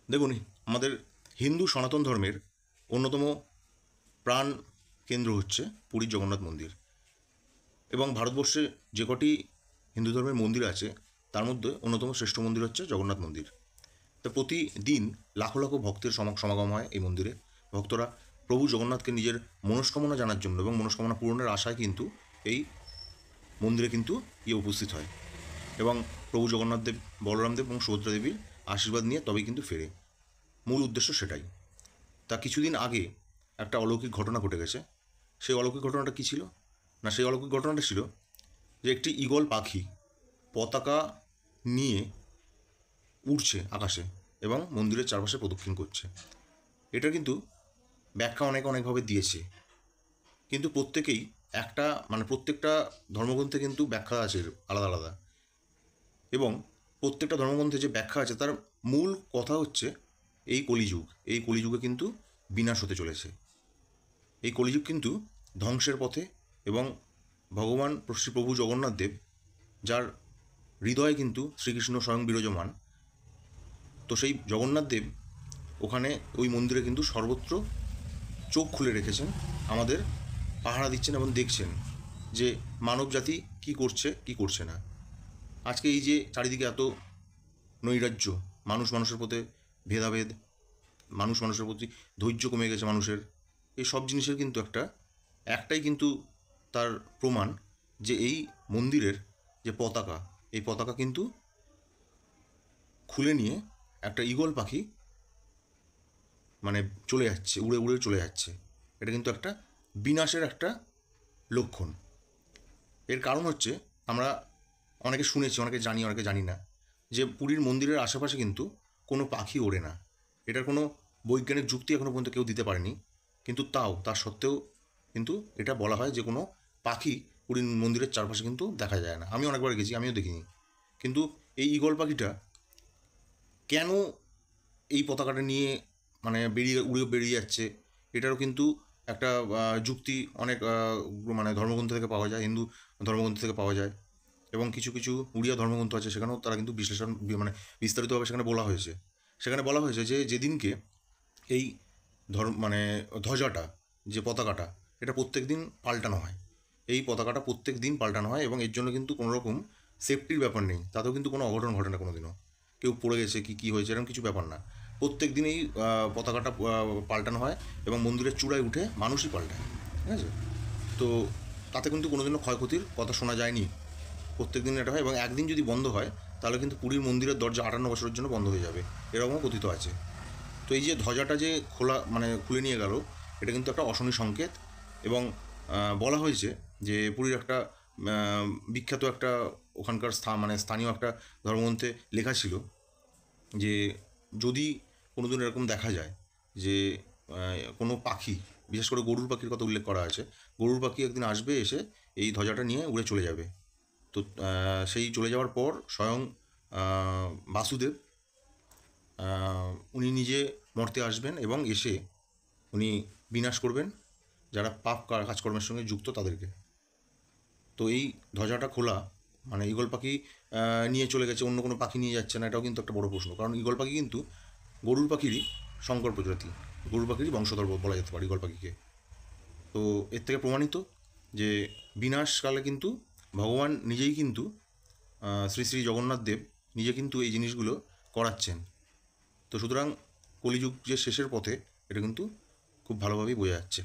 দেখুন, আমাদের হিন্দু সনাতন ধর্মের অন্যতম প্রাণ কেন্দ্র হচ্ছে পুরীর জগন্নাথ মন্দির। এবং ভারতবর্ষে যে কটি হিন্দু ধর্মের মন্দির আছে তার মধ্যে অন্যতম শ্রেষ্ঠ মন্দির হচ্ছে জগন্নাথ মন্দির। তো প্রতিদিন লাখো লাখো ভক্তের সমাগম হয় এই মন্দিরে। ভক্তরা প্রভু জগন্নাথকে নিজের মনস্কামনা জানার জন্য এবং মনস্কামনা পূরণের আশায় কিন্তু এই মন্দিরে কিন্তু উপস্থিত হয় এবং প্রভু জগন্নাথ দেব, বলরাম দেব এবং সুভদ্রা দেবীর আশীর্বাদ নিয়ে তবেই কিন্তু ফেরে। মূল উদ্দেশ্য সেটাই। তা কিছুদিন আগে একটা অলৌকিক ঘটনা ঘটে গেছে। সেই অলৌকিক ঘটনাটা কী ছিল না, সেই অলৌকিক ঘটনাটা ছিল যে একটি ঈগল পাখি পতাকা নিয়ে উড়ছে আকাশে এবং মন্দিরের চারপাশে প্রদক্ষিণ করছে। এটা কিন্তু ব্যাখ্যা অনেকভাবে দিয়েছে, কিন্তু প্রত্যেকেই প্রত্যেকটা ধর্মগ্রন্থে কিন্তু ব্যাখ্যা আছে আলাদা আলাদা। এবং প্রত্যেকটা ধর্মগ্রন্থে যে ব্যাখ্যা আছে তার মূল কথা হচ্ছে এই কলিযুগে কিন্তু বিনাশ হতে চলেছে। এই কলিযুগ কিন্তু ধ্বংসের পথে এবং ভগবান শ্রী প্রভু জগন্নাথ দেব, যার হৃদয়ে কিন্তু শ্রীকৃষ্ণ স্বয়ং বিরাজমান, তো সেই জগন্নাথ দেব ওখানে ওই মন্দিরে কিন্তু সর্বত্র চোখ খুলে রেখেছেন, আমাদের পাহারা দিচ্ছেন এবং দেখছেন যে মানব জাতি কী করছে কী করছে না। আজকে এই যে চারিদিকে এত নৈরাজ্য, মানুষ মানুষের প্রতি ভেদাভেদ, মানুষ মানুষের প্রতি ধৈর্য কমে গেছে মানুষের, এই সব জিনিসের কিন্তু একটাই কিন্তু তার প্রমাণ, যে এই মন্দিরের যে পতাকা, এই পতাকা কিন্তু খুলে নিয়ে একটা ঈগল পাখি চলে যাচ্ছে, উড়ে উড়ে চলে যাচ্ছে। এটা কিন্তু একটা বিনাশের একটা লক্ষণ। এর কারণ হচ্ছে, আমরা অনেকে শুনেছি, অনেকে জানি, অনেকে জানি না, যে পুরীর মন্দিরের আশেপাশে কিন্তু কোনো পাখি ওড়ে না। এটার কোনো বৈজ্ঞানিক যুক্তি এখনও পর্যন্ত কেউ দিতে পারেনি, কিন্তু তার সত্ত্বেও কিন্তু এটা বলা হয় যে কোনো পাখি পুরীর মন্দিরের চারপাশে কিন্তু দেখা যায় না। আমি অনেকবার গেছি, আমিও দেখিনি। কিন্তু এই ঈগল পাখিটা কেন এই পতাকাটা নিয়ে উড়ে বেরিয়ে যাচ্ছে, এটারও কিন্তু একটা যুক্তি অনেক ধর্মগ্রন্থ থেকে পাওয়া যায়, হিন্দু ধর্মগ্রন্থ থেকে পাওয়া যায়, এবং কিছু কিছু উড়িয়া ধর্মগ্রন্থ আছে, সেখানেও তারা কিন্তু বিশ্লেষণ বিস্তারিতভাবে সেখানে বলা হয়েছে। সেখানে বলা হয়েছে যে যেদিনকে এই ধ্বজাটা, যে পতাকাটা, এটা প্রত্যেক দিন পাল্টানো হয়। এই পতাকাটা প্রত্যেক দিন পাল্টানো হয় এবং এর জন্য কিন্তু কোনো রকম সেফটির ব্যাপার নেই, তাতেও কিন্তু কোনো অঘটন ঘটে না কোনো দিনও। কেউ পড়ে গেছে কী হয়েছে এরকম কিছু ব্যাপার না। প্রত্যেক দিন এই পতাকাটা পাল্টানো হয় এবং মন্দিরের চূড়ায় উঠে মানুষই পাল্টায়, ঠিক আছে? তো তাতে কিন্তু কোনোদিনও ক্ষয়ক্ষতির কথা শোনা যায়নি। প্রত্যেক দিন এটা হয়, এবং একদিন যদি বন্ধ হয় তাহলে কিন্তু পুরীর মন্দিরের দরজা 58 বছরের জন্য বন্ধ হয়ে যাবে, এরকমও কথিত আছে। তো এই যে ধ্বজাটা যে খুলে নিয়ে গেল, এটা কিন্তু একটা অশনি সংকেত। এবং বলা হয়েছে যে পুরীর একটা বিখ্যাত একটা ওখানকার স্থানীয় একটা ধর্মগ্রন্থে লেখা ছিল যে যদি কোনো দিন এরকম দেখা যায় যে কোনো পাখি, বিশেষ করে গরুর পাখির কথা উল্লেখ করা আছে, গরুর পাখি একদিন আসবে, এসে এই ধ্বজাটা নিয়ে উড়ে চলে যাবে। তো সেই চলে যাওয়ার পর স্বয়ং বাসুদেব উনি নিজে মর্তে আসবেন এবং এসে উনি বিনাশ করবেন যারা পাপ কাজকর্মের সঙ্গে যুক্ত তাদেরকে। তো এই ধ্বজাটা খোলা ঈগল পাখি নিয়ে চলে গেছে, অন্য কোনো পাখি নিয়ে যাচ্ছে না, এটাও কিন্তু একটা বড় প্রশ্ন। কারণ ঈগল পাখি কিন্তু গরুর পাখিরই সংকর প্রজাতি, গরুর পাখিরই বংশধর বলা যেতে পারে ঈগল পাখিকে। তো এর থেকে প্রমাণিত যে বিনাশকালে কিন্তু ভগবান নিজেই কিন্তু শ্রী শ্রী জগন্নাথ দেব নিজে কিন্তু এই জিনিসগুলো করাচ্ছেন। তো সুতরাং কলিযুগ যে শেষের পথে, এটা কিন্তু খুব ভালোভাবেই বোঝা যাচ্ছে।